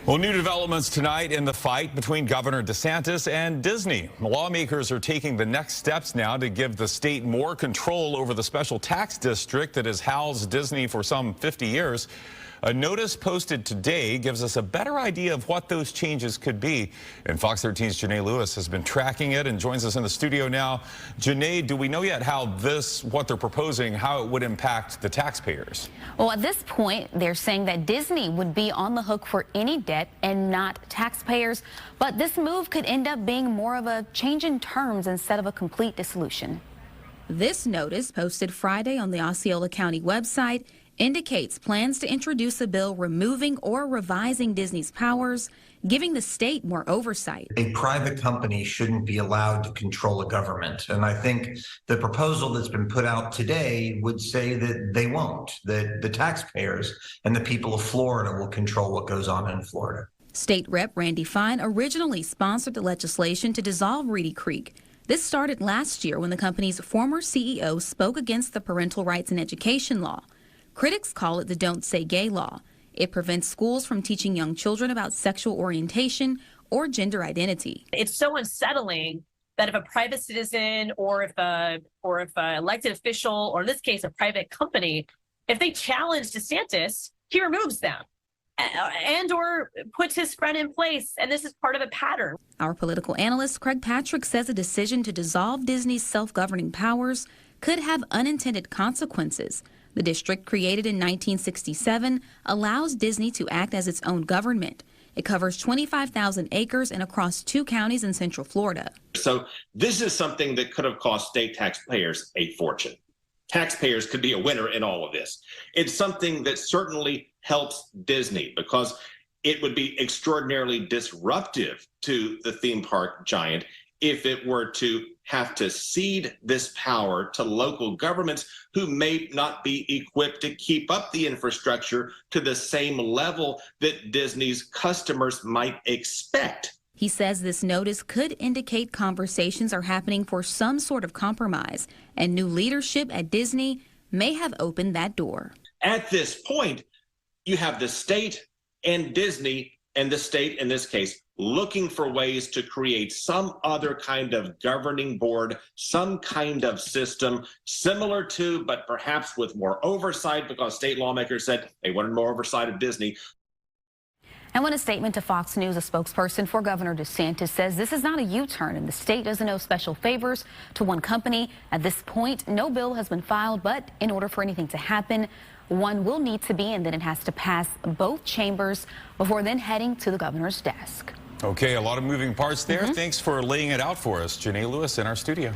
Well, new developments tonight in the fight between Governor DeSantis and Disney. Lawmakers are taking the next steps now to give the state more control over the special tax district that has housed Disney for some 50 years. A notice posted today gives us a better idea of what those changes could be. And Fox 13's Janae Lewis has been tracking it and joins us in the studio now. Janae, do we know yet how what they're proposing, how it would impact the taxpayers? Well, at this point, they're saying that Disney would be on the hook for any debt and not taxpayers. But this move could end up being more of a change in terms instead of a complete dissolution. This notice, posted Friday on the Osceola County website, indicates plans to introduce a bill removing or revising Disney's powers, giving the state more oversight. A private company shouldn't be allowed to control a government. And I think the proposal that's been put out today would say that they won't, that the taxpayers and the people of Florida will control what goes on in Florida. State Rep Randy Fine originally sponsored the legislation to dissolve Reedy Creek. This started last year when the company's former CEO spoke against the parental rights in education law. Critics call it the Don't Say Gay law. It prevents schools from teaching young children about sexual orientation or gender identity. It's so unsettling that if a private citizen or if an elected official, or in this case, a private company, if they challenge DeSantis, he removes them and or puts his friend in place. And this is part of a pattern. Our political analyst, Craig Patrick, says a decision to dissolve Disney's self-governing powers could have unintended consequences. The district, created in 1967, allows Disney to act as its own government. It covers 25,000 acres and across 2 counties in Central Florida. So this is something that could have cost state taxpayers a fortune. Taxpayers could be a winner in all of this. It's something that certainly helps Disney because it would be extraordinarily disruptive to the theme park giant if it were to have to cede this power to local governments who may not be equipped to keep up the infrastructure to the same level that Disney's customers might expect. He says this notice could indicate conversations are happening for some sort of compromise, and new leadership at Disney may have opened that door. At this point, you have the state and Disney, and the state in this case, looking for ways to create some other kind of governing board, some kind of system similar to, but perhaps with more oversight, because state lawmakers said they wanted more oversight of Disney. And in a statement to Fox News, a spokesperson for Governor DeSantis says this is not a U-turn and the state doesn't owe special favors to one company. At this point, no bill has been filed, but in order for anything to happen, one will need to be, and then it has to pass both chambers before then heading to the governor's desk. Okay, a lot of moving parts there. Thanks for laying it out for us, Janae Lewis, in our studio.